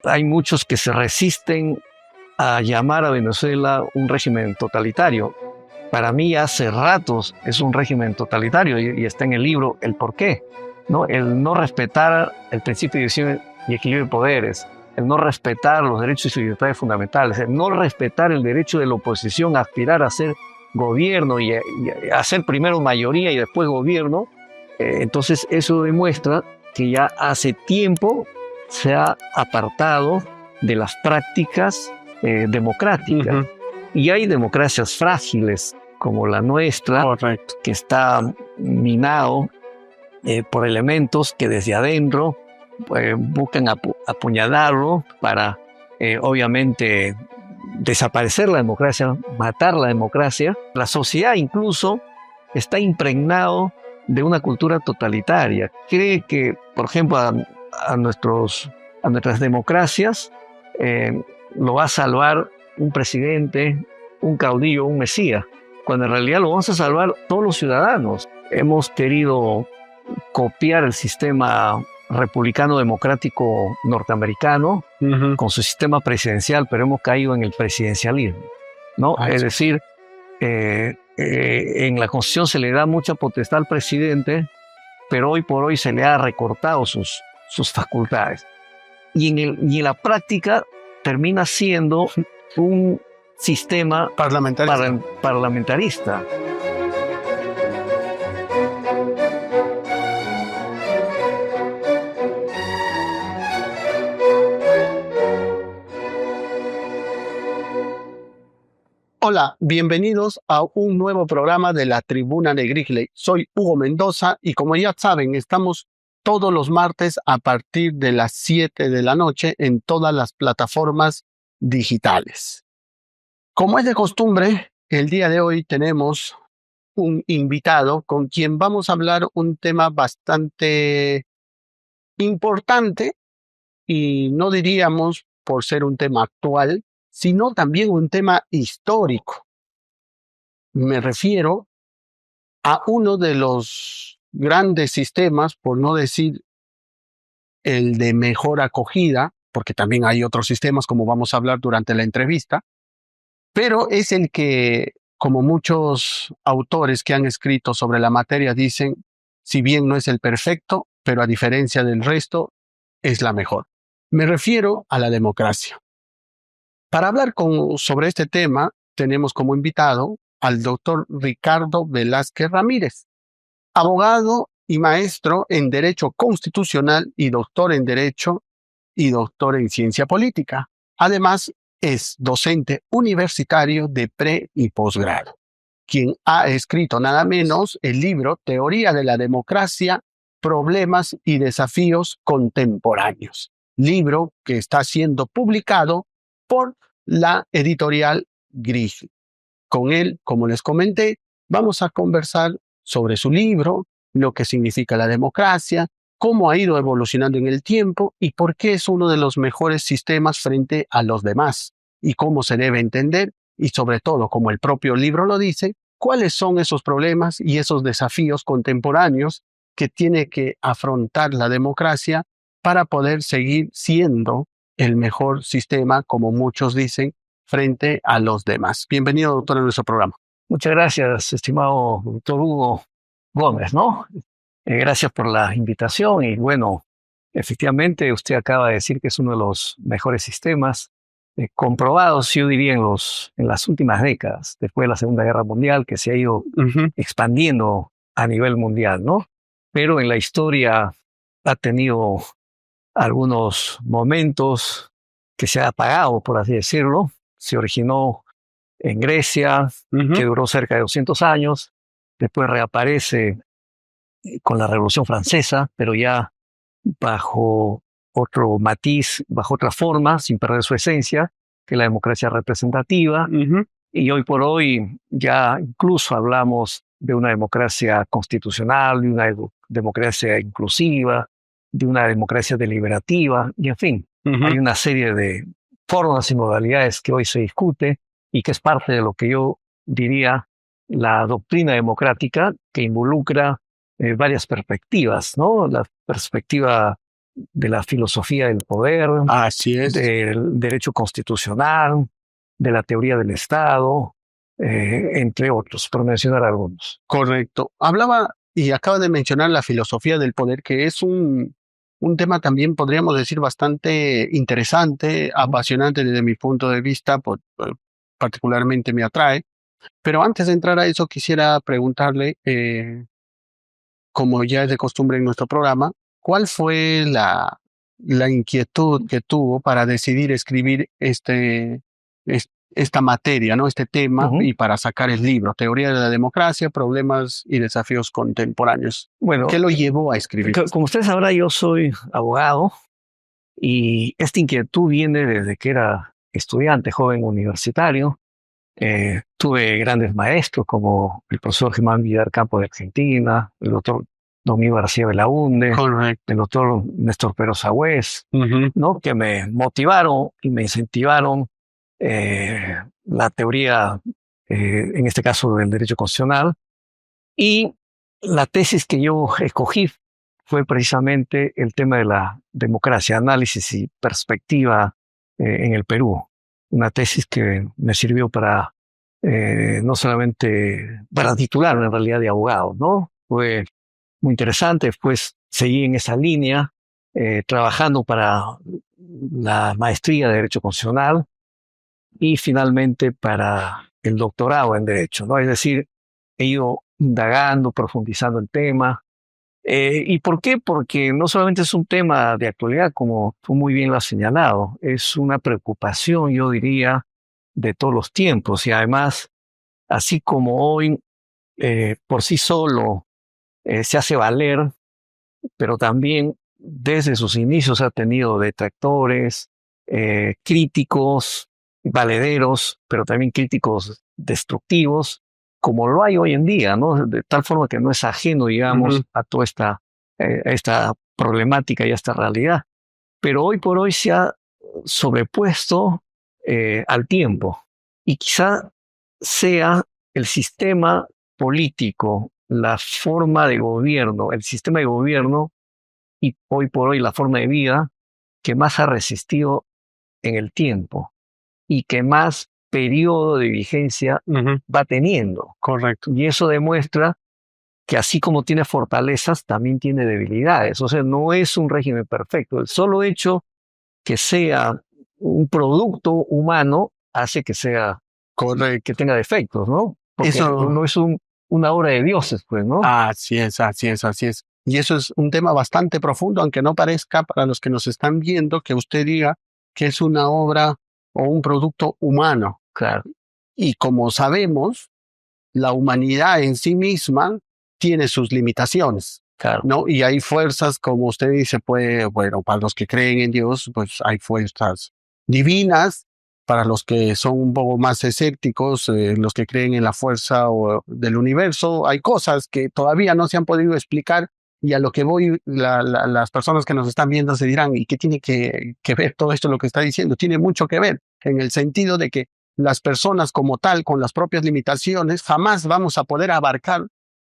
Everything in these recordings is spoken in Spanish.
Hay muchos que se resisten a llamar a Venezuela un régimen totalitario. Para mí hace ratos es un régimen totalitario y está en el libro el porqué, ¿no? El no respetar el principio de división y equilibrio de poderes, el no respetar los derechos y libertades fundamentales, el no respetar el derecho de la oposición a aspirar a ser gobierno y a ser primero mayoría y después gobierno. Entonces eso demuestra que ya hace tiempo se ha apartado de las prácticas democráticas. Y hay democracias frágiles como la nuestra, correcto, que está minado por elementos que desde adentro buscan apuñalarlo para obviamente desaparecer la democracia, matar la democracia. La sociedad incluso está impregnado de una cultura totalitaria. Cree que, por ejemplo, a nuestras democracias lo va a salvar un presidente, un caudillo, un mesías, cuando en realidad lo vamos a salvar todos los ciudadanos. Hemos querido copiar el sistema republicano democrático norteamericano con su sistema presidencial, pero hemos caído en el presidencialismo, ¿no? Es decir, en la Constitución se le da mucha potestad al presidente, pero hoy por hoy se le ha recortado sus facultades. Y en la práctica termina siendo un sistema parlamentarista. Hola, bienvenidos a un nuevo programa de la Tribuna Negrigle. Soy Hugo Mendoza y como ya saben, estamos todos los martes a partir de las 7 de la noche en todas las plataformas digitales. Como es de costumbre, el día de hoy tenemos un invitado con quien vamos a hablar un tema bastante importante y no diríamos por ser un tema actual, sino también un tema histórico. Me refiero a uno de los grandes sistemas, por no decir el de mejor acogida, porque también hay otros sistemas como vamos a hablar durante la entrevista, pero es el que, como muchos autores que han escrito sobre la materia dicen, si bien no es el perfecto, pero a diferencia del resto, es la mejor. Me refiero a la democracia. Para hablar sobre este tema, tenemos como invitado al doctor Ricardo Velázquez Ramírez, abogado y maestro en Derecho Constitucional y doctor en Derecho y doctor en Ciencia Política. Además, es docente universitario de pre- y posgrado, quien ha escrito nada menos el libro Teoría de la Democracia, Problemas y Desafíos Contemporáneos, libro que está siendo publicado por la editorial Griffith. Con él, como les comenté, vamos a conversar sobre su libro, lo que significa la democracia, cómo ha ido evolucionando en el tiempo y por qué es uno de los mejores sistemas frente a los demás, y cómo se debe entender, y sobre todo, como el propio libro lo dice, cuáles son esos problemas y esos desafíos contemporáneos que tiene que afrontar la democracia para poder seguir siendo el mejor sistema, como muchos dicen, frente a los demás. Bienvenido, doctor, a nuestro programa. Muchas gracias, estimado doctor Hugo Gómez, ¿no? Gracias por la invitación y bueno, efectivamente usted acaba de decir que es uno de los mejores sistemas comprobados, yo diría, en las últimas décadas, después de la Segunda Guerra Mundial, que se ha ido expandiendo a nivel mundial, ¿no? Pero en la historia ha tenido algunos momentos que se ha apagado, por así decirlo. Se originó en Grecia, que duró cerca de 200 años, después reaparece con la Revolución Francesa, pero ya bajo otro matiz, bajo otra forma, sin perder su esencia, que es la democracia representativa. Y hoy por hoy ya incluso hablamos de una democracia constitucional, de una democracia inclusiva, de una democracia deliberativa, y en fin, hay una serie de formas y modalidades que hoy se discute y que es parte de lo que yo diría la doctrina democrática, que involucra varias perspectivas, ¿no? La perspectiva de la filosofía del poder, Así es. del derecho constitucional, de la teoría del Estado, entre otros, por mencionar algunos. Correcto. Hablaba y acaba de mencionar la filosofía del poder, que es un tema también, podríamos decir, bastante interesante, apasionante desde mi punto de vista, particularmente me atrae. Pero antes de entrar a eso, quisiera preguntarle, como ya es de costumbre en nuestro programa, ¿cuál fue la inquietud que tuvo para decidir escribir esta materia, ¿no? Este tema, Ujú. y para sacar el libro, Teoría de la Democracia, Problemas y Desafíos Contemporáneos? ¿Qué Bueno, lo llevó a escribir? como usted sabrá, yo soy abogado y esta inquietud viene desde que era estudiante, joven universitario. Tuve grandes maestros como el profesor Germán Villar Campo de Argentina, el doctor Domingo García Belaunde, Correcto. el doctor Néstor Pero Sagüez, Ujú. ¿no? Que me motivaron y me incentivaron la teoría, en este caso del derecho constitucional. Y la tesis que yo escogí fue precisamente el tema de la democracia, análisis y perspectiva en el Perú. Una tesis que me sirvió para no solamente para titularme en realidad de abogado, ¿no? Fue muy interesante. Después seguí en esa línea, trabajando para la maestría de Derecho Constitucional y finalmente para el doctorado en Derecho, ¿no? Es decir, he ido indagando, profundizando el tema. ¿Y por qué? Porque no solamente es un tema de actualidad, como tú muy bien lo has señalado, es una preocupación, yo diría, de todos los tiempos. Y además, así como hoy por sí solo se hace valer, pero también desde sus inicios ha tenido detractores, críticos, valederos, pero también críticos destructivos, como lo hay hoy en día, ¿no? De tal forma que no es ajeno, digamos, Ujú. a toda esta problemática y a esta realidad. Pero hoy por hoy se ha sobrepuesto al tiempo y quizá sea el sistema político, la forma de gobierno, el sistema de gobierno y hoy por hoy la forma de vida que más ha resistido en el tiempo y que más periodo de vigencia Ujú. va teniendo. Correcto. Y eso demuestra que así como tiene fortalezas, también tiene debilidades. O sea, no es un régimen perfecto. El solo hecho que sea un producto humano hace que sea, que Correcto. tenga defectos, ¿no? Porque Eso. no es una obra de dioses, pues, ¿no? Así es, así es, así es. Y eso es un tema bastante profundo, aunque no parezca para los que nos están viendo que usted diga que es una obra o un producto humano. Claro, Y como sabemos, la humanidad en sí misma tiene sus limitaciones, claro. ¿no? Y hay fuerzas, como usted dice, pues, bueno, para los que creen en Dios, pues hay fuerzas divinas. Para los que son un poco más escépticos, los que creen en la fuerza del universo, hay cosas que todavía no se han podido explicar, y a lo que voy, las personas que nos están viendo se dirán, ¿y qué tiene que ver todo esto lo que está diciendo? Tiene mucho que ver, en el sentido de que las personas como tal, con las propias limitaciones, jamás vamos a poder abarcar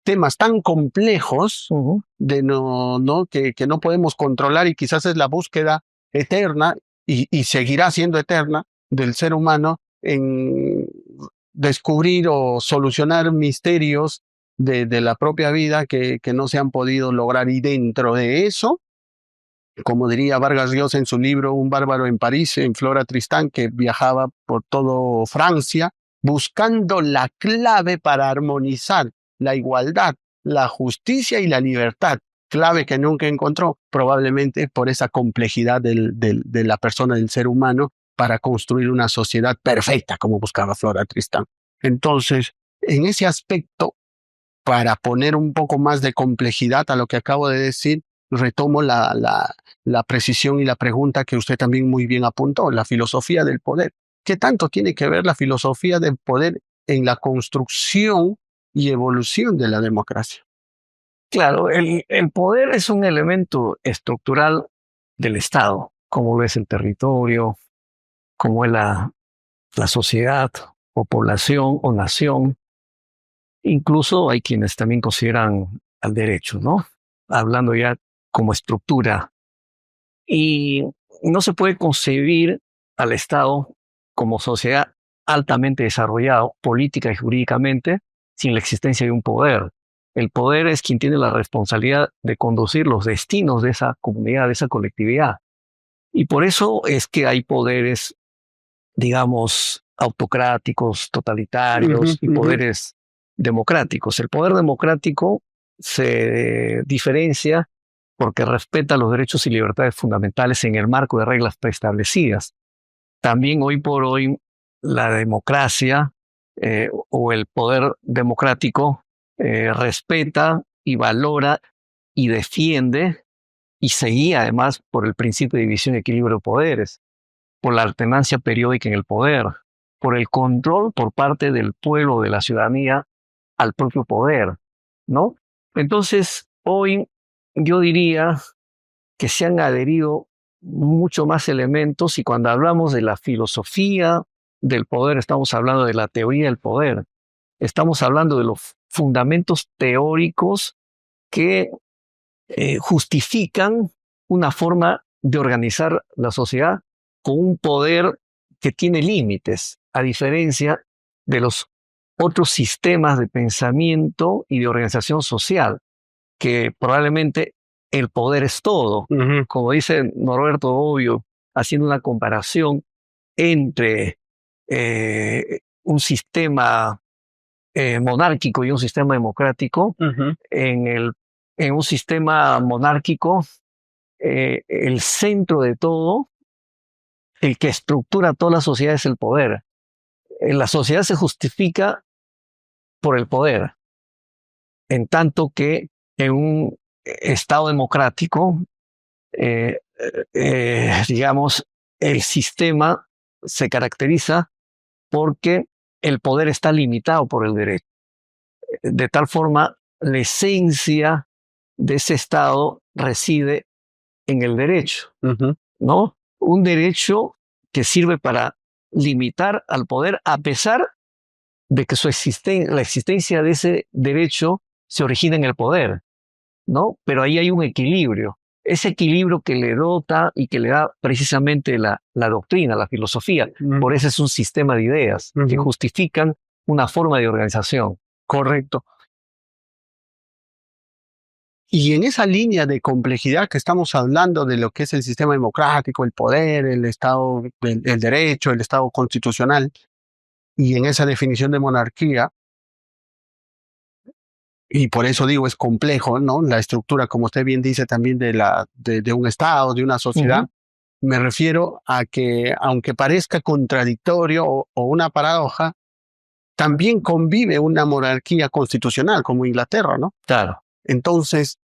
temas tan complejos Ujú. que no podemos controlar, y quizás es la búsqueda eterna y seguirá siendo eterna del ser humano en descubrir o solucionar misterios de la propia vida que no se han podido lograr. Y dentro de eso, como diría Vargas Llosa en su libro Un bárbaro en París, en Flora Tristán, que viajaba por todo Francia buscando la clave para armonizar la igualdad, la justicia y la libertad, clave que nunca encontró, probablemente por esa complejidad de la persona, del ser humano, para construir una sociedad perfecta, como buscaba Flora Tristán. Entonces, en ese aspecto, para poner un poco más de complejidad a lo que acabo de decir, retomo la precisión y la pregunta que usted también muy bien apuntó, la filosofía del poder. ¿Qué tanto tiene que ver la filosofía del poder en la construcción y evolución de la democracia? Claro, el poder es un elemento estructural del Estado, como lo es el territorio, como es la sociedad o población o nación. Incluso hay quienes también consideran al derecho, ¿no? Hablando ya como estructura. Y no se puede concebir al Estado como sociedad altamente desarrollado, política y jurídicamente, sin la existencia de un poder. El poder es quien tiene la responsabilidad de conducir los destinos de esa comunidad, de esa colectividad. Y por eso es que hay poderes, digamos, autocráticos, totalitarios y poderes democráticos. El poder democrático se diferencia porque respeta los derechos y libertades fundamentales en el marco de reglas preestablecidas. También hoy por hoy la democracia o el poder democrático respeta y valora y defiende y se guía además por el principio de división y equilibrio de poderes, por la alternancia periódica en el poder, por el control por parte del pueblo, de la ciudadanía, al propio poder, ¿no? Entonces, hoy yo diría que se han adherido mucho más elementos y cuando hablamos de la filosofía del poder, estamos hablando de la teoría del poder, estamos hablando de los fundamentos teóricos que justifican una forma de organizar la sociedad con un poder que tiene límites, a diferencia de los otros sistemas de pensamiento y de organización social, que probablemente el poder es todo. Como dice Norberto Bobbio, haciendo una comparación entre un sistema monárquico y un sistema democrático. En un sistema monárquico, el centro de todo, el que estructura toda la sociedad es el poder. La sociedad se justifica por el poder, en tanto que en un Estado democrático, digamos, el sistema se caracteriza porque el poder está limitado por el derecho. De tal forma, la esencia de ese Estado reside en el derecho, ¿no? Un derecho que sirve para limitar al poder a pesar de que la existencia de ese derecho se origina en el poder, ¿no? Pero ahí hay un equilibrio. Ese equilibrio que le dota y que le da precisamente la doctrina, la filosofía. Por eso es un sistema de ideas que justifican una forma de organización. Correcto. Y en esa línea de complejidad que estamos hablando de lo que es el sistema democrático, el poder, el Estado, el derecho, el Estado constitucional, y en esa definición de monarquía, y por eso digo es complejo, ¿no? La estructura, como usted bien dice, también de un Estado, de una sociedad. Me refiero a que, aunque parezca contradictorio o una paradoja, también convive una monarquía constitucional como Inglaterra, ¿no? Claro. Entonces,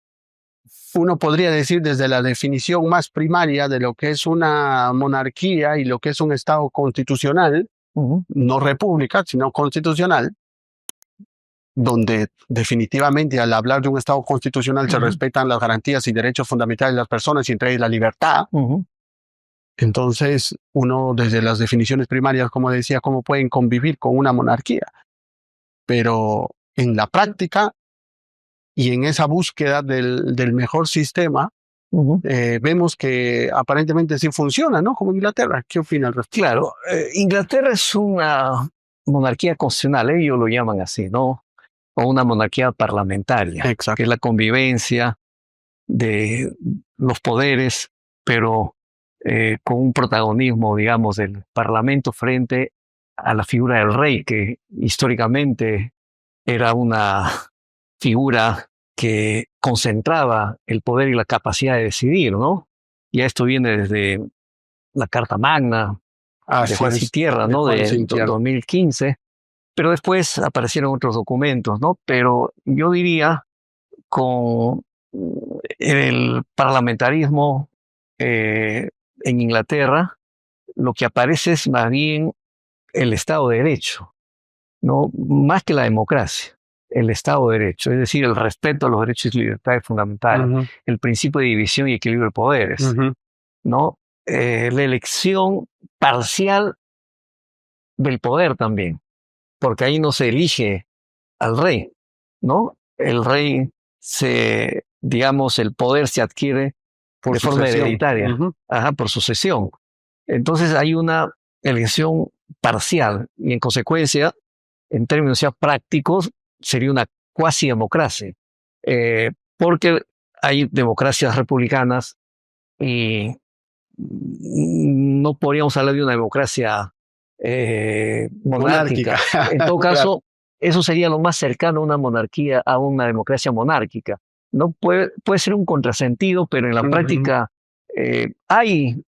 uno podría decir desde la definición más primaria de lo que es una monarquía y lo que es un Estado constitucional, no república, sino constitucional, donde definitivamente al hablar de un Estado constitucional se respetan las garantías y derechos fundamentales de las personas y entre ellas la libertad. Entonces, uno desde las definiciones primarias, como decía, cómo pueden convivir con una monarquía. Pero en la práctica y en esa búsqueda del mejor sistema, vemos que aparentemente sí funciona, ¿no? Como Inglaterra. ¿Qué opina al respecto? Claro, Inglaterra es una monarquía constitucional, ellos lo llaman así, ¿no? O una monarquía parlamentaria, Exacto. que es la convivencia de los poderes, pero con un protagonismo, digamos, del Parlamento frente a la figura del rey, que históricamente era una figura que concentraba el poder y la capacidad de decidir, ¿no? Ya esto viene desde la Carta Magna de Juan Sin Tierra, ¿no? De 2015, pero después aparecieron otros documentos, ¿no? Pero yo diría con el parlamentarismo en Inglaterra, lo que aparece es más bien el Estado de Derecho, ¿no? Más que la democracia, el Estado de Derecho, es decir, el respeto a los derechos y libertades fundamentales, el principio de división y equilibrio de poderes, ¿no? La elección parcial del poder también, porque ahí no se elige al rey, ¿no? El rey digamos, el poder se adquiere de forma hereditaria, por sucesión. Entonces hay una elección parcial y en consecuencia, en términos ya prácticos, sería una cuasi democracia, porque hay democracias republicanas y no podríamos hablar de una democracia monárquica. En todo caso, eso sería lo más cercano a una monarquía, a una democracia monárquica. No puede ser un contrasentido, pero en la práctica hay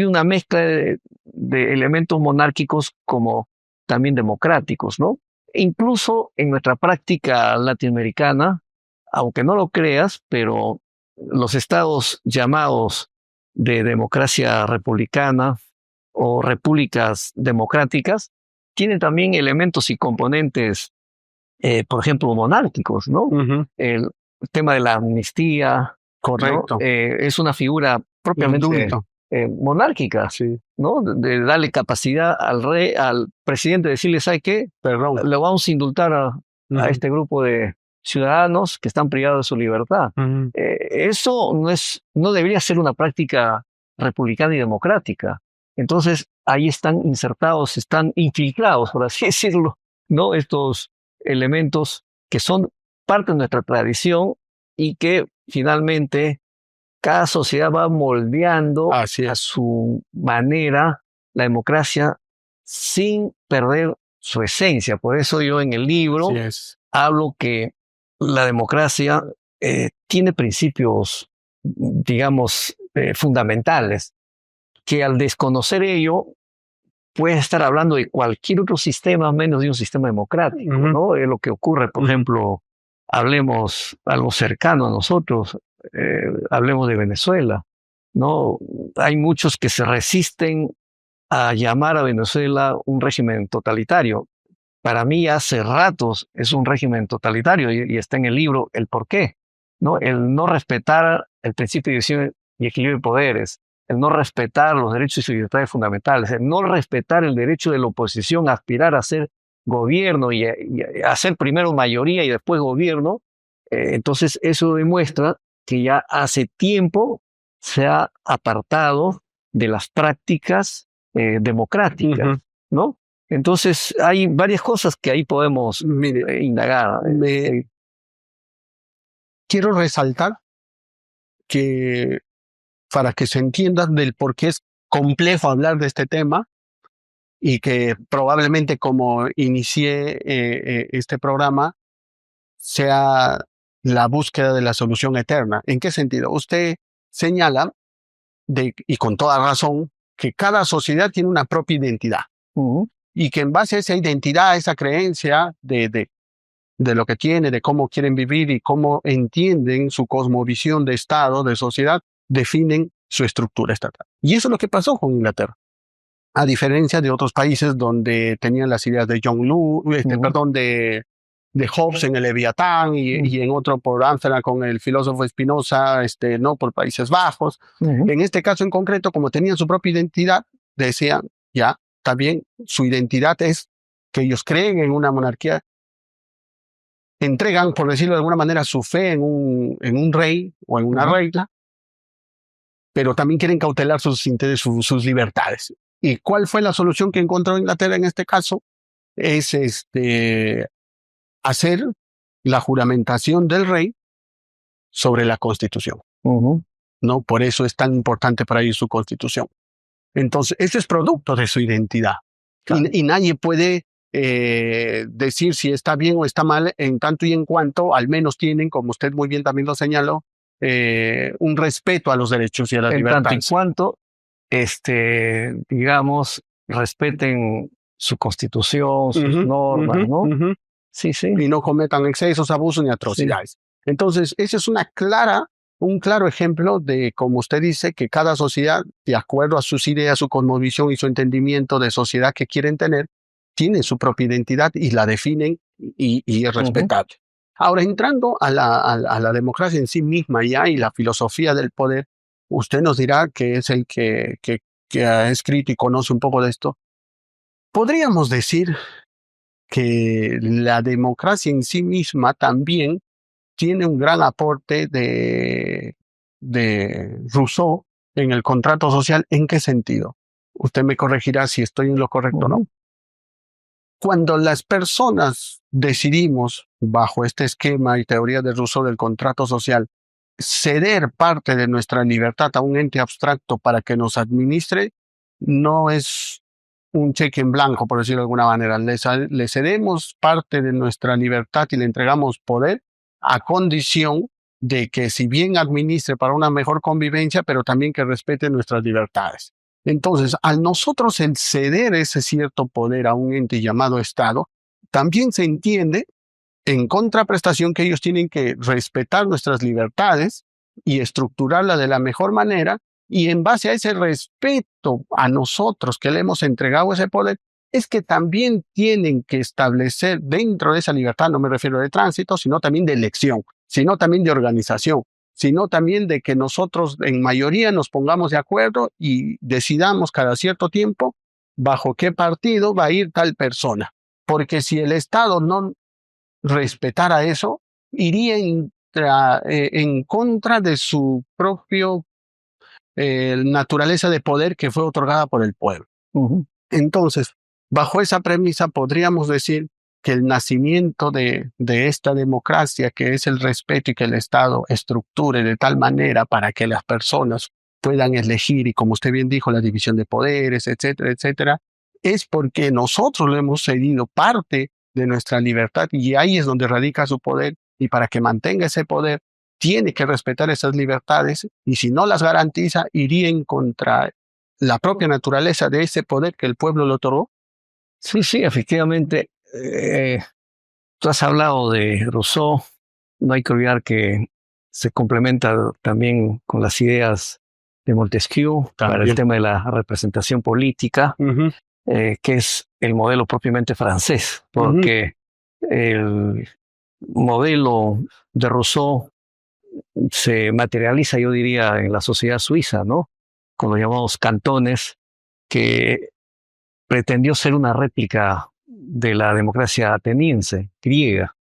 una mezcla de elementos monárquicos como también democráticos, ¿no? E incluso en nuestra práctica latinoamericana, aunque no lo creas, pero los estados llamados de democracia republicana o repúblicas democráticas tienen también elementos y componentes, por ejemplo, monárquicos, ¿no? El tema de la amnistía, correcto, ¿no? Es una figura propiamente monárquica, ¿no? De darle capacidad al rey, al presidente, decirle, ¿sabe qué? Perdón. Le vamos a indultar a este grupo de ciudadanos que están privados de su libertad. Eso no debería ser una práctica republicana y democrática. Entonces, ahí están insertados, están infiltrados, por así decirlo, ¿no? Estos elementos que son parte de nuestra tradición y que finalmente cada sociedad va moldeando a su manera la democracia sin perder su esencia. Por eso yo en el libro hablo que la democracia tiene principios, digamos, fundamentales, que al desconocer ello, puedes estar hablando de cualquier otro sistema menos de un sistema democrático, ¿no? Es lo que ocurre, por ejemplo, hablemos algo cercano a nosotros, hablemos de Venezuela, ¿no? Hay muchos que se resisten a llamar a Venezuela un régimen totalitario. Para mí hace ratos es un régimen totalitario y está en el libro el por qué, ¿no? El no respetar el principio de división y equilibrio de poderes, el no respetar los derechos y libertades fundamentales, el no respetar el derecho de la oposición a aspirar a ser gobierno y a ser primero mayoría y después gobierno. Entonces eso demuestra que ya hace tiempo se ha apartado de las prácticas democráticas, ¿no? Entonces hay varias cosas que ahí podemos indagar. Quiero resaltar que para que se entienda del por qué es complejo hablar de este tema y que probablemente como inicié este programa sea la búsqueda de la solución eterna. ¿En qué sentido? Usted señala, y con toda razón, que cada sociedad tiene una propia identidad y que en base a esa identidad, a esa creencia de lo que tiene, de cómo quieren vivir y cómo entienden su cosmovisión de Estado, de sociedad, definen su estructura estatal. Y eso es lo que pasó con Inglaterra. A diferencia de otros países donde tenían las ideas de John Lewis, de Hobbes en el Leviatán y en otro por Amsterdam con el filósofo Spinoza, no por Países Bajos. En este caso en concreto, como tenían su propia identidad, decían, ya, también su identidad es que ellos creen en una monarquía, entregan, por decirlo de alguna manera, su fe en un rey o en una reina, pero también quieren cautelar sus sus libertades. ¿Y cuál fue la solución que encontró Inglaterra en este caso? Es hacer la juramentación del rey sobre la Constitución. ¿No? Por eso es tan importante para ellos su Constitución. Entonces, eso es producto de su identidad. Claro. Y nadie puede decir si está bien o está mal en tanto y en cuanto al menos tienen, como usted muy bien también lo señaló, un respeto a los derechos y a las libertades. En tanto y cuanto, digamos, respeten su constitución, sus normas, ¿no? Sí. Y no cometan excesos, abusos ni atrocidades. Sí. Entonces, ese es un claro ejemplo de, como usted dice, que cada sociedad, de acuerdo a sus ideas, su cosmovisión y su entendimiento de sociedad que quieren tener, tiene su propia identidad y la definen y es respetable. Ahora, entrando a la democracia en sí misma ya y la filosofía del poder, usted nos dirá que es el que ha escrito y conoce un poco de esto. Podríamos decir que la democracia en sí misma también tiene un gran aporte de de Rousseau en el contrato social, ¿en qué sentido? Usted me corregirá si estoy en lo correcto o no. Cuando las personas decidimos, bajo este esquema y teoría de Rousseau del contrato social, ceder parte de nuestra libertad a un ente abstracto para que nos administre, no es un cheque en blanco, por decirlo de alguna manera. Le cedemos parte de nuestra libertad y le entregamos poder a condición de que si bien administre para una mejor convivencia, pero también que respete nuestras libertades. Entonces, al nosotros el ceder ese cierto poder a un ente llamado Estado, también se entiende en contraprestación que ellos tienen que respetar nuestras libertades y estructurarla de la mejor manera, y en base a ese respeto a nosotros que le hemos entregado ese poder, es que también tienen que establecer dentro de esa libertad, no me refiero de tránsito, sino también de elección, sino también de organización, sino también de que nosotros en mayoría nos pongamos de acuerdo y decidamos cada cierto tiempo bajo qué partido va a ir tal persona. Porque si el Estado no respetara eso, iría en contra de su propio naturaleza de poder que fue otorgada por el pueblo. Entonces, bajo esa premisa podríamos decir que el nacimiento de esta democracia, que es el respeto y que el Estado estructure de tal manera para que las personas puedan elegir, y como usted bien dijo, la división de poderes, etcétera, etcétera, es porque nosotros le hemos cedido parte de nuestra libertad y ahí es donde radica su poder, y para que mantenga ese poder tiene que respetar esas libertades, y si no las garantiza, iría en contra la propia naturaleza de ese poder que el pueblo le otorgó. Sí, efectivamente. Tú has hablado de Rousseau, no hay que olvidar que se complementa también con las ideas de Montesquieu para el tema de la representación política, que es el modelo propiamente francés, porque el modelo de Rousseau se materializa, yo diría, en la sociedad suiza, ¿no? Con los llamados cantones, que pretendió ser una réplica de la democracia ateniense, griega,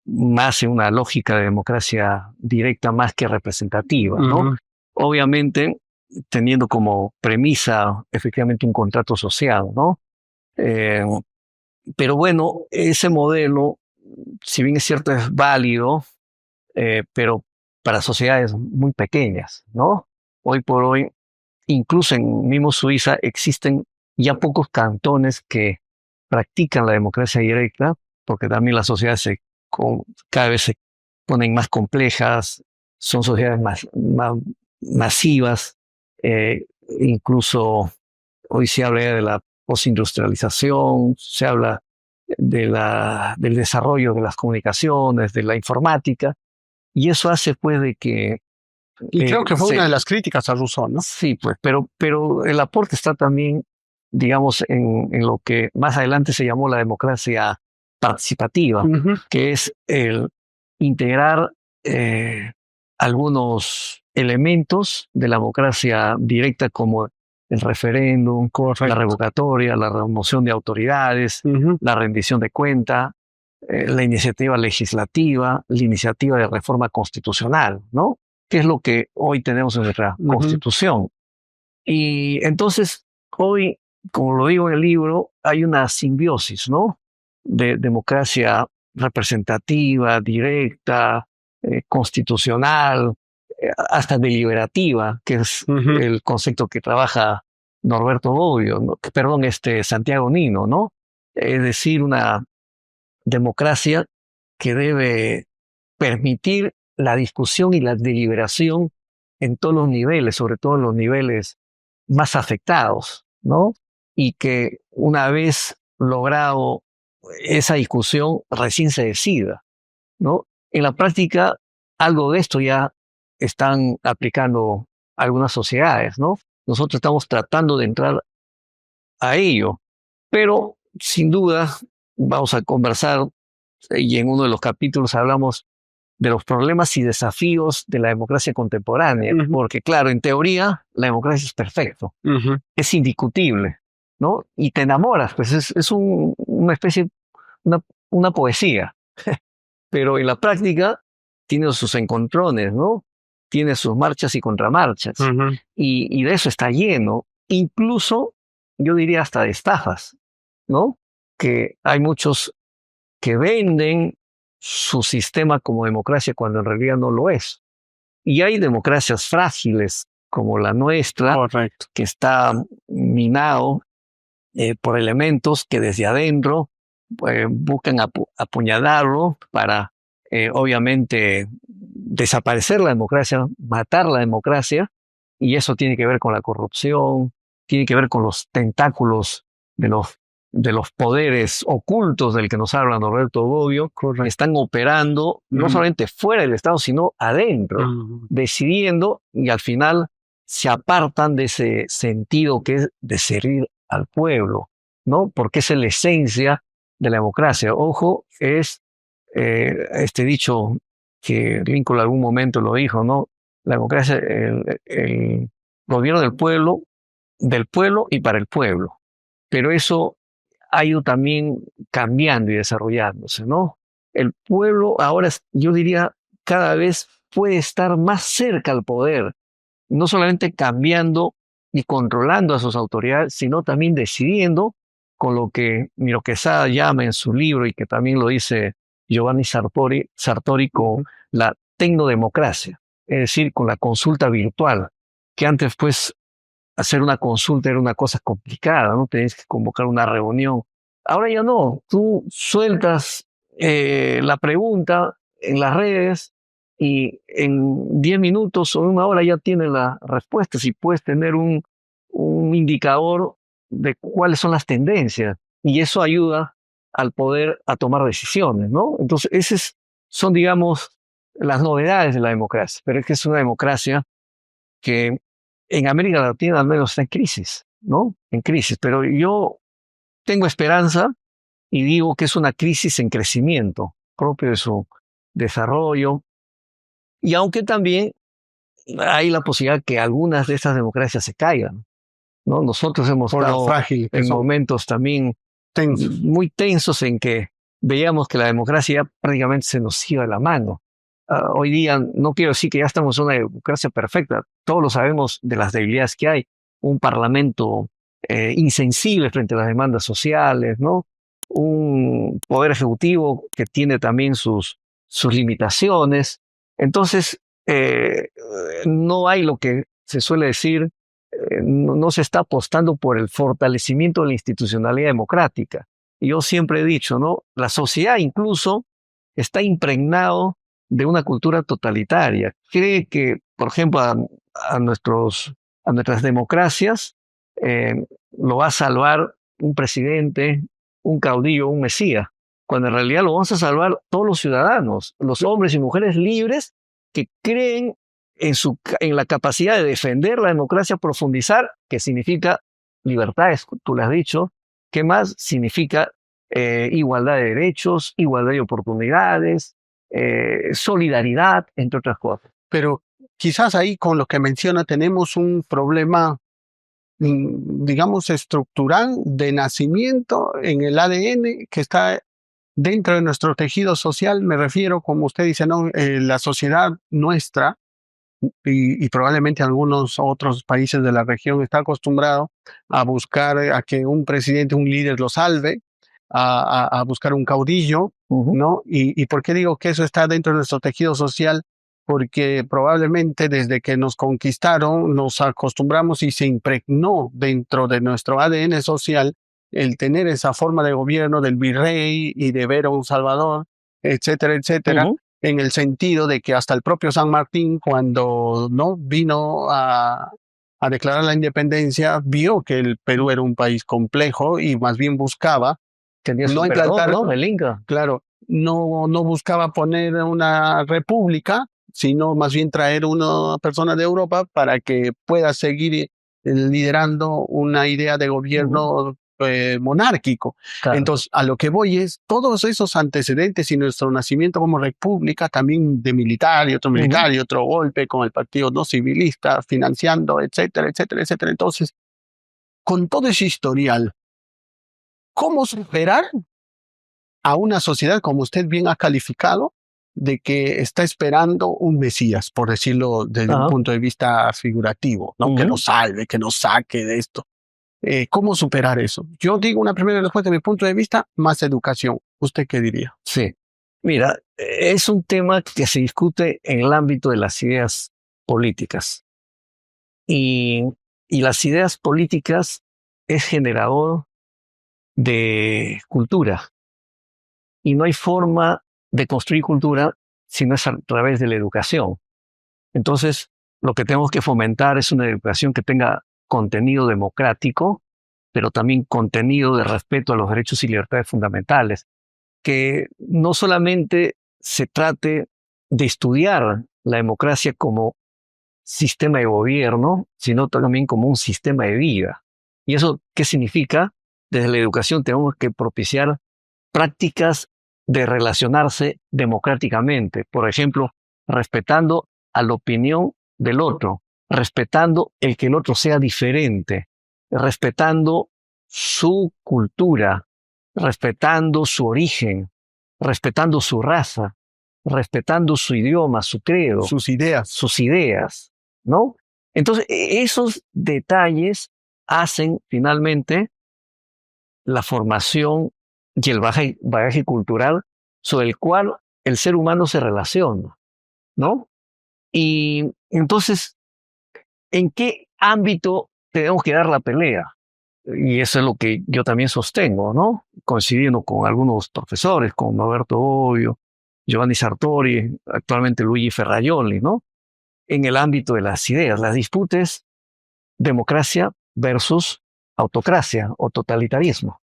más en una lógica de democracia directa más que representativa, ¿no? Obviamente, teniendo como premisa efectivamente un contrato social, ¿no? Pero bueno, ese modelo, si bien es cierto, es válido, pero para sociedades muy pequeñas, ¿no? Hoy por hoy, incluso en mismo Suiza, existen ya pocos cantones que practican la democracia directa, porque también las sociedades cada vez se ponen más complejas, son sociedades más masivas, incluso hoy se habla de la postindustrialización, se habla del desarrollo de las comunicaciones, de la informática, y eso hace pues de que... Y creo que fue una de las críticas a Rousseau, ¿no? Sí, pues, pero el aporte está también, digamos, en lo que más adelante se llamó la democracia participativa, que es el integrar algunos elementos de la democracia directa como el referéndum, la revocatoria, la remoción de autoridades, la rendición de cuenta, la iniciativa legislativa, la iniciativa de reforma constitucional, ¿no? Que es lo que hoy tenemos en nuestra Constitución. Y entonces, hoy, como lo digo en el libro, hay una simbiosis, ¿no? De democracia representativa, directa, constitucional, hasta deliberativa, que es el concepto que trabaja Norberto Bobbio, ¿no? Perdón, Santiago Nino, ¿no? Es decir, una democracia que debe permitir la discusión y la deliberación en todos los niveles, sobre todo en los niveles más afectados, ¿no? Y que una vez logrado esa discusión, recién se decida, ¿no? En la práctica, algo de esto ya están aplicando algunas sociedades, ¿no? Nosotros estamos tratando de entrar a ello, pero sin duda vamos a conversar, y en uno de los capítulos hablamos de los problemas y desafíos de la democracia contemporánea, porque claro, en teoría la democracia es perfecto, es indiscutible, ¿no? Y te enamoras, pues es una especie, una poesía, pero en la práctica tiene sus encontrones, ¿no? tiene sus marchas y contramarchas. Y de eso está lleno. Incluso, yo diría hasta de estafas, ¿no? Que hay muchos que venden su sistema como democracia cuando en realidad no lo es. Y hay democracias frágiles como la nuestra, Correcto. que está minado por elementos que desde adentro buscan apuñalarlo para, obviamente, desaparecer la democracia, matar la democracia, y eso tiene que ver con la corrupción, tiene que ver con los tentáculos de los poderes ocultos del que nos habla Norberto Bobbio, que están operando no solamente fuera del Estado, sino adentro, decidiendo, y al final se apartan de ese sentido que es de servir al pueblo, ¿no? Porque esa es la esencia de la democracia. Ojo, es este dicho que Lincoln en algún momento lo dijo, ¿no? La democracia, el gobierno del pueblo y para el pueblo. Pero eso ha ido también cambiando y desarrollándose, ¿no? El pueblo ahora, yo diría, cada vez puede estar más cerca al poder, no solamente cambiando y controlando a sus autoridades, sino también decidiendo con lo que Miro Quesada llama en su libro y que también lo dice Giovanni Sartori con la tecnodemocracia, es decir, con la consulta virtual, que antes pues hacer una consulta era una cosa complicada, ¿no? Tenías que convocar una reunión. Ahora ya no, tú sueltas la pregunta en las redes y en 10 minutos o una hora ya tienes la respuesta. Si puedes tener un indicador de cuáles son las tendencias y eso ayuda al poder a tomar decisiones, ¿no? Entonces, esas son, digamos, las novedades de la democracia, pero es que es una democracia que en América Latina al menos está en crisis, ¿no? En crisis, pero yo tengo esperanza y digo que es una crisis en crecimiento propio de su desarrollo, y aunque también hay la posibilidad que algunas de estas democracias se caigan, ¿no? Nosotros hemos estado en momentos también muy tensos en que veíamos que la democracia prácticamente se nos iba de la mano. Hoy día no quiero decir que ya estamos en una democracia perfecta, todos lo sabemos de las debilidades que hay, un parlamento insensible frente a las demandas sociales, ¿no? Un poder ejecutivo que tiene también sus limitaciones. Entonces, no hay lo que se suele decir, no se está apostando por el fortalecimiento de la institucionalidad democrática. Y yo siempre he dicho, ¿no? La sociedad incluso está impregnado de una cultura totalitaria. Cree que, por ejemplo, a nuestras democracias lo va a salvar un presidente, un caudillo, un mesías, cuando en realidad lo vamos a salvar todos los ciudadanos, los hombres y mujeres libres que creen en la capacidad de defender la democracia, profundizar, que significa libertades, tú lo has dicho, ¿qué más significa igualdad de derechos, igualdad de oportunidades, solidaridad, entre otras cosas? Pero quizás ahí con lo que menciona tenemos un problema, digamos, estructural de nacimiento en el ADN que está dentro de nuestro tejido social. Me refiero, como usted dice, ¿no? La sociedad nuestra y probablemente algunos otros países de la región está acostumbrado a buscar a que un presidente, un líder lo salve, a buscar un caudillo, ¿no? ¿Y por qué digo que eso está dentro de nuestro tejido social? Porque probablemente desde que nos conquistaron nos acostumbramos y se impregnó dentro de nuestro ADN social el tener esa forma de gobierno del virrey y de ver a un salvador, etcétera, etcétera, en el sentido de que hasta el propio San Martín, cuando no vino a declarar la independencia, vio que el Perú era un país complejo y más bien buscaba no implantar, ¿no? El Inca. Claro, no buscaba poner una república, sino más bien traer una persona de Europa para que pueda seguir liderando una idea de gobierno monárquico. Claro. Entonces, a lo que voy es, todos esos antecedentes y nuestro nacimiento como república, también de militar y otro militar y otro golpe con el partido no civilista, financiando, etcétera, etcétera, etcétera. Entonces, con todo ese historial, ¿cómo superar a una sociedad, como usted bien ha calificado, de que está esperando un Mesías, por decirlo desde un Ajá. punto de vista figurativo, ¿no? Que Ujú. nos salve, que nos saque de esto. ¿Cómo superar eso? Yo digo una primera respuesta de mi punto de vista, más educación. ¿Usted qué diría? Sí. Mira, es un tema que se discute en el ámbito de las ideas políticas. Y, y las ideas políticas es generador de cultura. Y no hay forma de construir cultura si no es a través de la educación. Entonces, lo que tenemos que fomentar es una educación que tenga contenido democrático, pero también contenido de respeto a los derechos y libertades fundamentales. Que no solamente se trate de estudiar la democracia como sistema de gobierno, sino también como un sistema de vida. ¿Y eso qué significa? Desde la educación tenemos que propiciar prácticas de relacionarse democráticamente. Por ejemplo, respetando a la opinión del otro, respetando el que el otro sea diferente, respetando su cultura, respetando su origen, respetando su raza, respetando su idioma, su credo, Sus ideas. sus ideas, ¿no? Entonces, esos detalles hacen finalmente la formación y el bagaje cultural sobre el cual el ser humano se relaciona, ¿no? Y entonces, ¿en qué ámbito tenemos que dar la pelea? Y eso es lo que yo también sostengo, ¿no? Coincidiendo con algunos profesores, como Norberto Bobbio, Giovanni Sartori, actualmente Luigi Ferrajoli, ¿no? En el ámbito de las ideas, las disputas democracia versus autocracia o totalitarismo,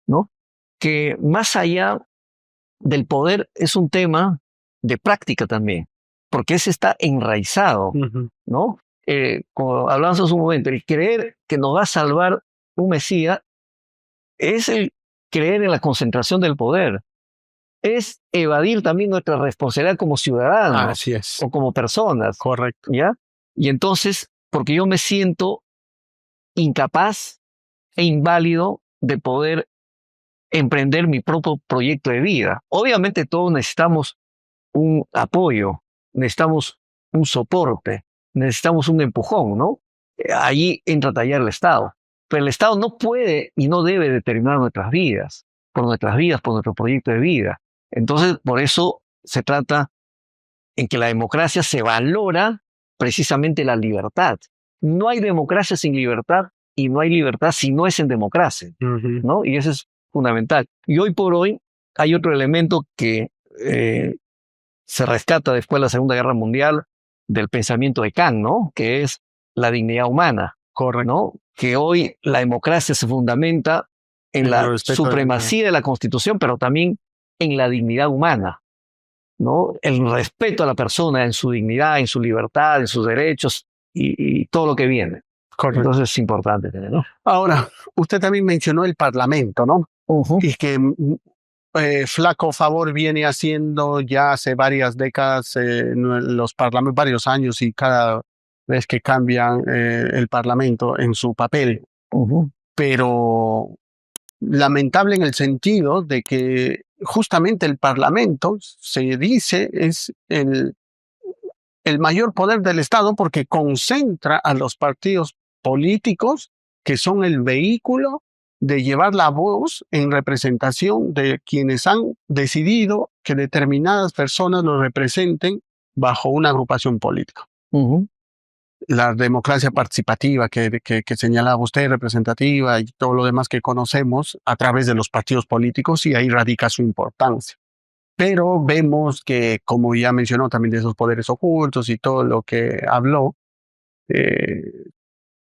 ¿no? Que más allá del poder es un tema de práctica también, porque ese está enraizado, ¿no? Como hablamos hace un momento, el creer que nos va a salvar un Mesías es el creer en la concentración del poder, es evadir también nuestra responsabilidad como ciudadanos Así es. o como personas, Correcto. ¿ya? Y entonces, porque yo me siento incapaz e inválido de poder emprender mi propio proyecto de vida. Obviamente todos necesitamos un apoyo, necesitamos un soporte, necesitamos un empujón, ¿no? Ahí entra a tallar el Estado. Pero el Estado no puede y no debe determinar nuestras vidas, por nuestro proyecto de vida. Entonces, por eso se trata en que la democracia se valora precisamente la libertad. No hay democracia sin libertad y no hay libertad si no es en democracia, ¿no? Y eso es fundamental. Y hoy por hoy hay otro elemento que se rescata después de la Segunda Guerra Mundial del pensamiento de Kant, ¿no? Que es la dignidad humana, Correcto. ¿no? Que hoy la democracia se fundamenta en El la respeto supremacía de la Constitución, pero también en la dignidad humana, ¿no? El respeto a la persona en su dignidad, en su libertad, en sus derechos y todo lo que viene. Correcto. Entonces es importante tener, ¿no? Ahora, usted también mencionó el Parlamento, ¿no? Y que flaco favor viene haciendo ya hace varias décadas los parlamentos, varios años, y cada vez que cambian el Parlamento en su papel. Pero lamentable en el sentido de que justamente el Parlamento, se dice, es el mayor poder del Estado porque concentra a los partidos políticos, que son el vehículo de llevar la voz en representación de quienes han decidido que determinadas personas los representen bajo una agrupación política. La democracia participativa que señalaba usted, representativa, y todo lo demás que conocemos a través de los partidos políticos, y ahí radica su importancia. Pero vemos que, como ya mencionó también, de esos poderes ocultos y todo lo que habló,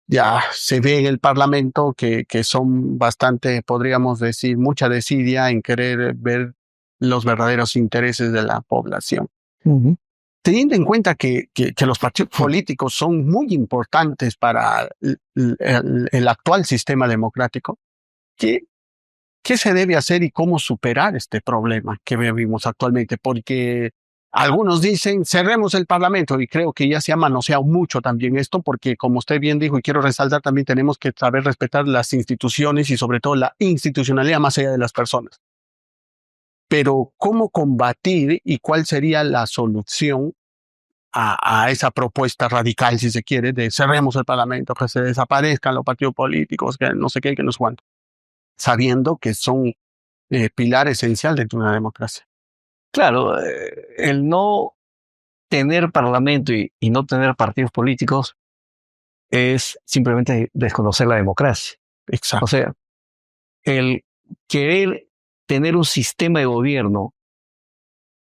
ya se ve en el Parlamento que son bastante, podríamos decir, mucha desidia en querer ver los verdaderos intereses de la población. Teniendo en cuenta que los partidos políticos son muy importantes para el actual sistema democrático, ¿qué se debe hacer y cómo superar este problema que vivimos actualmente? Porque algunos dicen, cerremos el Parlamento, y creo que ya se ha manoseado mucho también esto, porque como usted bien dijo, y quiero resaltar, también tenemos que saber respetar las instituciones y sobre todo la institucionalidad más allá de las personas. Pero ¿cómo combatir y cuál sería la solución a esa propuesta radical, si se quiere, de cerremos el Parlamento, que se desaparezcan los partidos políticos, que no sé qué, que no sé cuánto, sabiendo que son pilar esencial de una democracia? Claro, el no tener parlamento y no tener partidos políticos es simplemente desconocer la democracia. Exacto. O sea, el querer tener un sistema de gobierno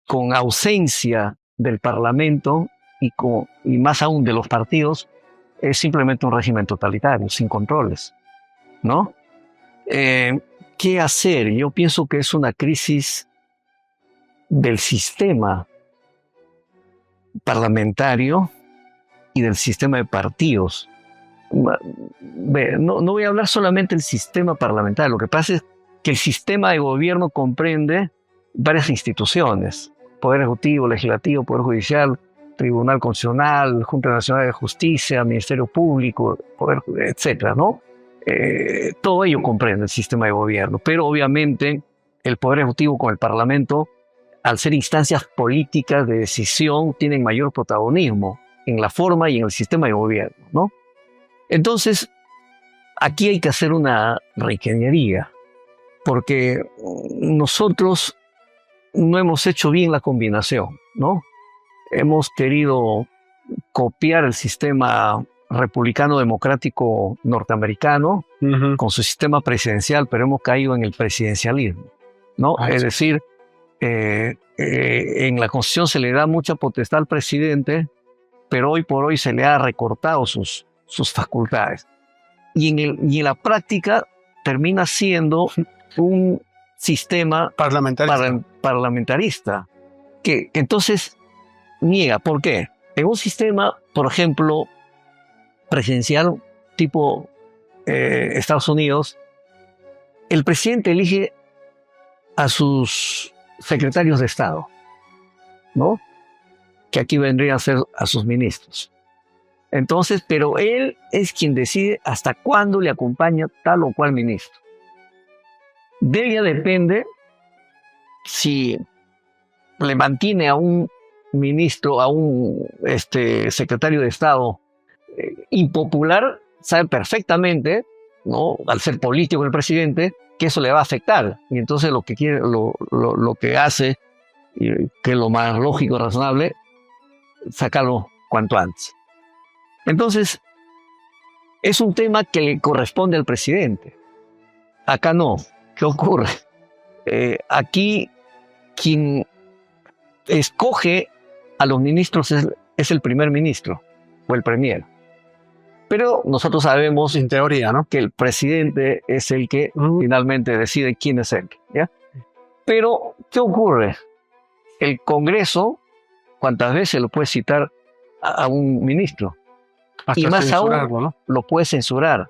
con ausencia del parlamento y más aún de los partidos es simplemente un régimen totalitario, sin controles, ¿no? ¿Qué hacer? Yo pienso que es una crisis del sistema parlamentario y del sistema de partidos. No voy a hablar solamente del sistema parlamentario. Lo que pasa es que el sistema de gobierno comprende varias instituciones: Poder Ejecutivo, Legislativo, Poder Judicial, Tribunal Constitucional, Junta Nacional de Justicia, Ministerio Público, Poder, etcétera, ¿no? Todo ello comprende el sistema de gobierno, pero obviamente el Poder Ejecutivo con el Parlamento, al ser instancias políticas de decisión, tienen mayor protagonismo en la forma y en el sistema de gobierno, ¿no? Entonces, aquí hay que hacer una reingeniería, porque nosotros no hemos hecho bien la combinación, ¿no? Hemos querido copiar el sistema republicano democrático norteamericano con su sistema presidencial, pero hemos caído en el presidencialismo, ¿no? Es decir, en la Constitución se le da mucha potestad al presidente, pero hoy por hoy se le ha recortado sus facultades. Y en la práctica termina siendo un sistema parlamentarista que entonces niega. ¿Por qué? En un sistema, por ejemplo, presidencial tipo Estados Unidos, el presidente elige a sus secretarios de Estado, ¿no? Que aquí vendrían a ser a sus ministros. Entonces, pero él es quien decide hasta cuándo le acompaña tal o cual ministro. De ella depende si le mantiene a un ministro, a un secretario de Estado impopular, sabe perfectamente, ¿no?, al ser político el presidente, que eso le va a afectar. Y entonces lo que quiere, lo que hace, que es lo más lógico y razonable, sacarlo cuanto antes. Entonces, es un tema que le corresponde al presidente. Acá no. ¿Qué ocurre? Aquí quien escoge a los ministros es el primer ministro o el premier. Pero nosotros sabemos, en teoría, ¿no?, que el presidente es el que finalmente decide quién es él, ¿ya? Pero, ¿qué ocurre? El Congreso, ¿cuántas veces lo puede citar a un ministro? hasta Y más aún, ¿no?, lo puede censurar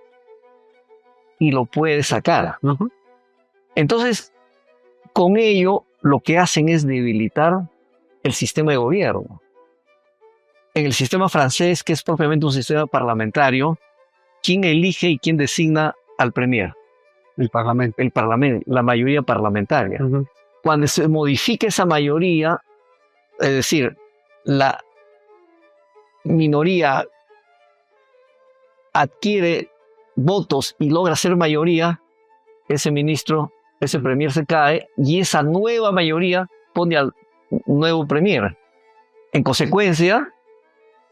y lo puede sacar. Entonces, con ello, lo que hacen es debilitar el sistema de gobierno. En el sistema francés, que es propiamente un sistema parlamentario, ¿quién elige y quién designa al premier? El Parlamento. El Parlamento, la mayoría parlamentaria. Cuando se modifica esa mayoría, es decir, la minoría adquiere votos y logra ser mayoría, ese ministro, ese premier se cae y esa nueva mayoría pone al nuevo premier. En consecuencia,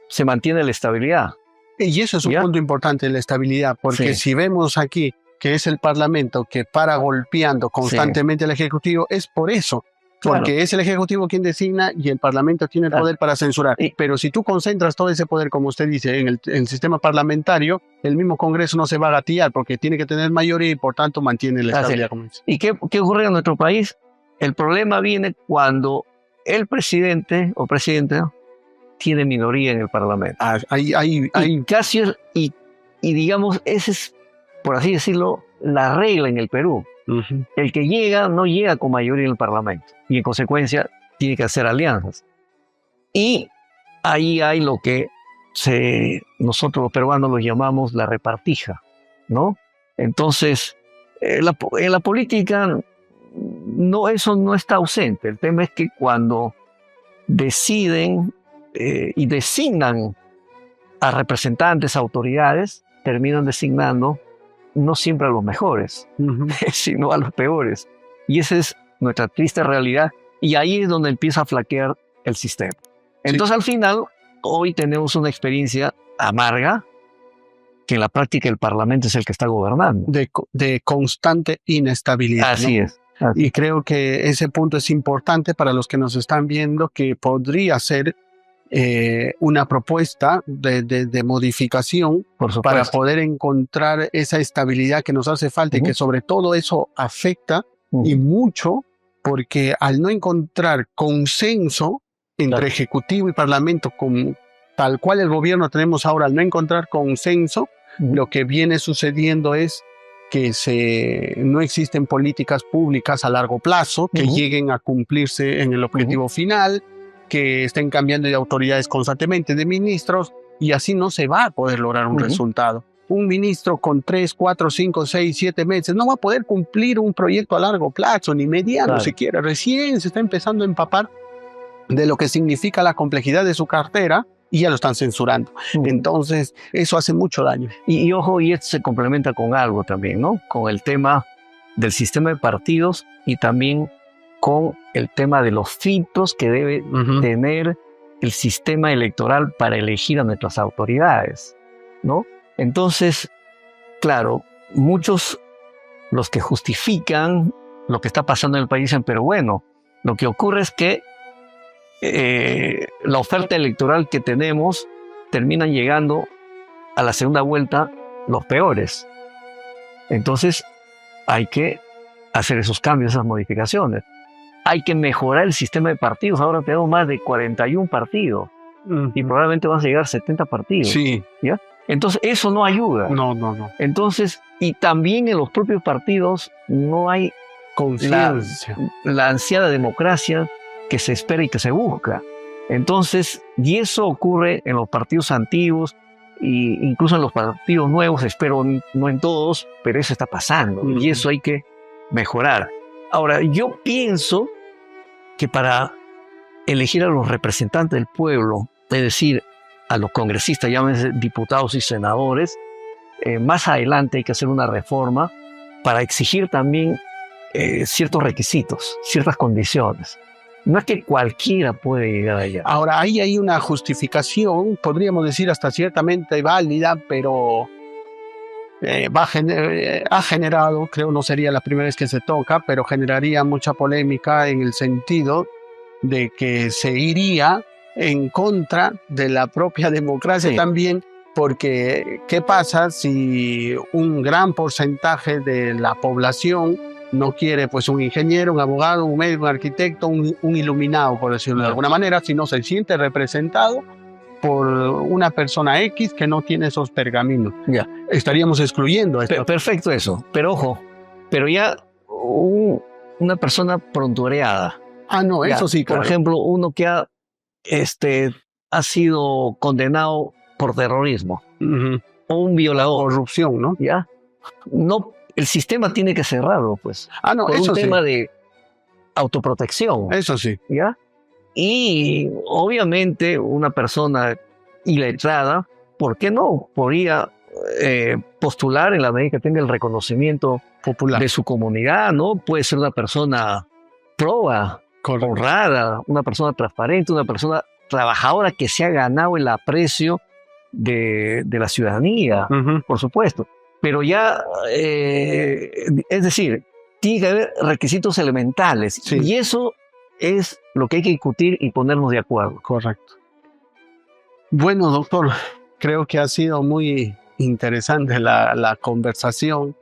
se mantiene la estabilidad. Y eso es un punto importante, la estabilidad, porque si vemos aquí que es el Parlamento que para golpeando constantemente al Ejecutivo, es por eso. Porque es el Ejecutivo quien designa y el Parlamento tiene el poder para censurar. Pero si tú concentras todo ese poder, como usted dice, en el sistema parlamentario, el mismo Congreso no se va a gatillar porque tiene que tener mayoría y por tanto mantiene la estabilidad. ¿Y qué ocurre en nuestro país? El problema viene cuando el presidente o presidenta tiene minoría en el Parlamento. Y digamos, esa es, por así decirlo, la regla en el Perú. El que llega no llega con mayoría en el Parlamento y en consecuencia tiene que hacer alianzas. Y ahí hay lo que nosotros los peruanos lo llamamos la repartija, ¿no? Entonces, en la política no, eso no está ausente. El tema es que cuando deciden y designan a representantes, autoridades, terminan designando no siempre a los mejores, sino a los peores. Y esa es nuestra triste realidad. Y ahí es donde empieza a flaquear el sistema. Entonces, al final, hoy tenemos una experiencia amarga, que en la práctica el Parlamento es el que está gobernando. De constante inestabilidad. Así ¿no? es. Y creo que ese punto es importante para los que nos están viendo, que podría ser una propuesta de modificación para poder encontrar esa estabilidad que nos hace falta y que sobre todo eso afecta y mucho, porque al no encontrar consenso entre Ejecutivo y Parlamento, tal cual el gobierno tenemos ahora, al no encontrar consenso, lo que viene sucediendo es que no existen políticas públicas a largo plazo que lleguen a cumplirse en el objetivo final, que estén cambiando de autoridades constantemente, de ministros, y así no se va a poder lograr un resultado. Un ministro con 3, 4, 5, 6, 7 meses no va a poder cumplir un proyecto a largo plazo, ni mediano siquiera. Recién se está empezando a empapar de lo que significa la complejidad de su cartera y ya lo están censurando. Entonces, eso hace mucho daño. Y ojo, y esto se complementa con algo también, ¿no? Con el tema del sistema de partidos y también con el tema de los filtros que debe tener el sistema electoral para elegir a nuestras autoridades, ¿no? Entonces, claro, muchos los que justifican lo que está pasando en el país dicen, pero bueno, lo que ocurre es que la oferta electoral que tenemos terminan llegando a la segunda vuelta los peores. Entonces, hay que hacer esos cambios, esas modificaciones. Hay que mejorar el sistema de partidos. Ahora tenemos más de 41 partidos y probablemente van a llegar a 70 partidos. Sí. ¿Ya? Entonces, eso no ayuda. No. Entonces, y también en los propios partidos no hay conciencia, la ansiada democracia que se espera y que se busca. Entonces, y eso ocurre en los partidos antiguos e incluso en los partidos nuevos, espero no en todos, pero eso está pasando y eso hay que mejorar. Ahora, yo pienso que para elegir a los representantes del pueblo, es decir, a los congresistas, llámense diputados y senadores, más adelante hay que hacer una reforma para exigir también ciertos requisitos, ciertas condiciones. No es que cualquiera puede llegar allá. Ahora, ahí hay una justificación, podríamos decir hasta ciertamente válida, pero ha generado, creo no sería la primera vez que se toca, pero generaría mucha polémica en el sentido de que se iría en contra de la propia democracia también, porque ¿qué pasa si un gran porcentaje de la población no quiere pues un ingeniero, un abogado, un médico, un arquitecto, un iluminado, por decirlo de alguna manera, si no se siente representado por una persona X que no tiene esos pergaminos? Estaríamos excluyendo esto. Perfecto eso, pero ojo, pero ya una persona prontureada. No, eso sí, claro. Por ejemplo, uno que ha sido condenado por terrorismo o un violador. Corrupción, ¿no? ¿Ya? No, el sistema tiene que cerrarlo, pues. No, por eso un sí. tema de autoprotección. Eso sí. ¿Ya? Y obviamente una persona iletrada, ¿por qué no? Podría postular en la medida que tenga el reconocimiento popular de su comunidad, ¿no? Puede ser una persona proba, honrada, una persona transparente, una persona trabajadora que se ha ganado el aprecio de la ciudadanía, por supuesto. Pero ya, es decir, tiene que haber requisitos elementales y eso es lo que hay que discutir y ponernos de acuerdo. Correcto. Bueno, doctor, creo que ha sido muy interesante la conversación.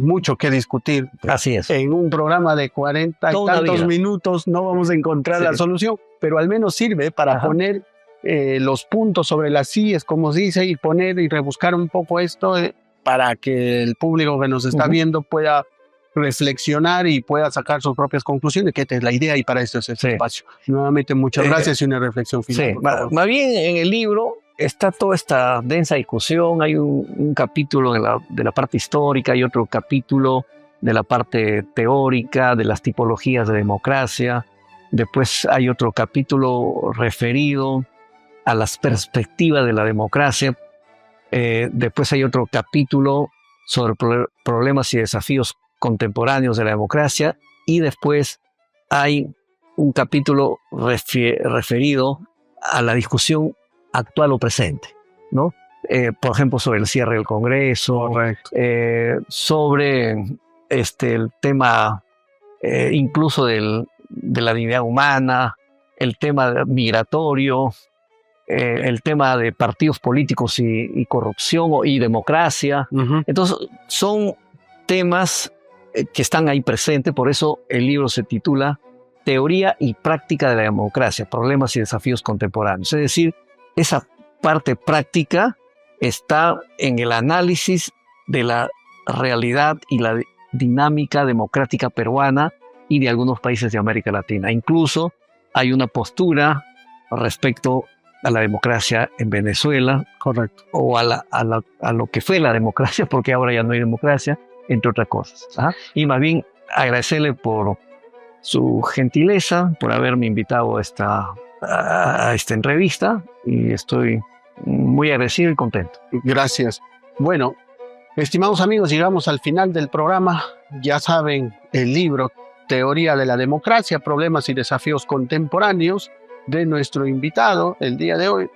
Mucho que discutir. Así es. En un programa de 40 y tantos minutos no vamos a encontrar la solución, pero al menos sirve para poner los puntos sobre las IES, como se dice, y poner y rebuscar un poco esto para que el público que nos está viendo pueda reflexionar y pueda sacar sus propias conclusiones, que esta es la idea y para esto es este espacio. Nuevamente, muchas gracias y una reflexión final. Más bien, en el libro está toda esta densa discusión. Hay un capítulo de la parte histórica, hay otro capítulo de la parte teórica, de las tipologías de democracia. Después hay otro capítulo referido a las perspectivas de la democracia. Después hay otro capítulo sobre problemas y desafíos contemporáneos de la democracia. Y después hay un capítulo referido a la discusión actual o presente, ¿no? Por ejemplo, sobre el cierre del Congreso, sobre el tema incluso de la dignidad humana, el tema migratorio, el tema de partidos políticos y corrupción y democracia. Entonces, son temas que están ahí presentes, por eso el libro se titula Teoría y Práctica de la Democracia, Problemas y Desafíos Contemporáneos. Es decir, esa parte práctica está en el análisis de la realidad y la dinámica democrática peruana y de algunos países de América Latina. Incluso hay una postura respecto a la democracia en Venezuela, correcto, o a lo que fue la democracia, porque ahora ya no hay democracia, entre otras cosas. Y más bien agradecerle por su gentileza, por haberme invitado a esta entrevista, y estoy muy agradecido y contento. Gracias. Bueno, estimados amigos, llegamos al final del programa. Ya saben, el libro Teoría de la Democracia, Problemas y Desafíos Contemporáneos de nuestro invitado el día de hoy,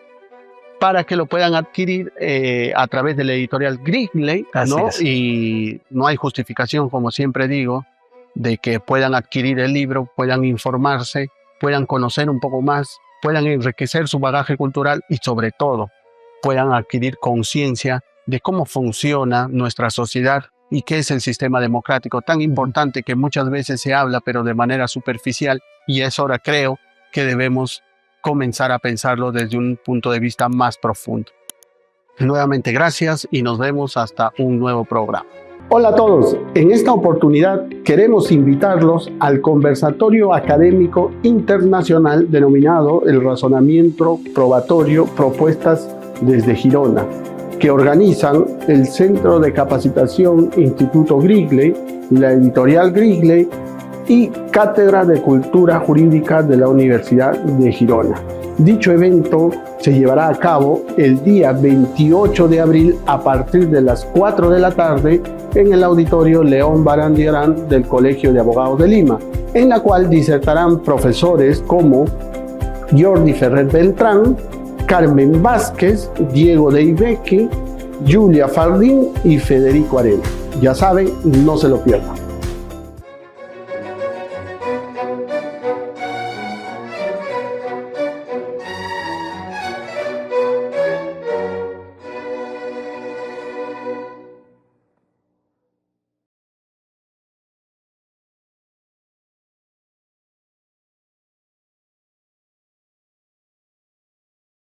para que lo puedan adquirir a través de la editorial Gringley, ¿no? Y no hay justificación, como siempre digo, de que puedan adquirir el libro, puedan informarse, puedan conocer un poco más, puedan enriquecer su bagaje cultural y sobre todo puedan adquirir conciencia de cómo funciona nuestra sociedad y qué es el sistema democrático tan importante que muchas veces se habla pero de manera superficial, y es hora, creo, que debemos comenzar a pensarlo desde un punto de vista más profundo. Nuevamente gracias y nos vemos hasta un nuevo programa. Hola a todos, en esta oportunidad queremos invitarlos al conversatorio académico internacional denominado El Razonamiento Probatorio Propuestas desde Girona, que organizan el Centro de Capacitación Instituto Gringley, la editorial Gringley y Cátedra de Cultura Jurídica de la Universidad de Girona. Dicho evento se llevará a cabo el día 28 de abril a partir de las 4 de la tarde en el auditorio León Barandiarán del Colegio de Abogados de Lima, en la cual disertarán profesores como Jordi Ferrer Beltrán, Carmen Vázquez, Diego Deibecke, Julia Fardín y Federico Arena. Ya saben, no se lo pierdan.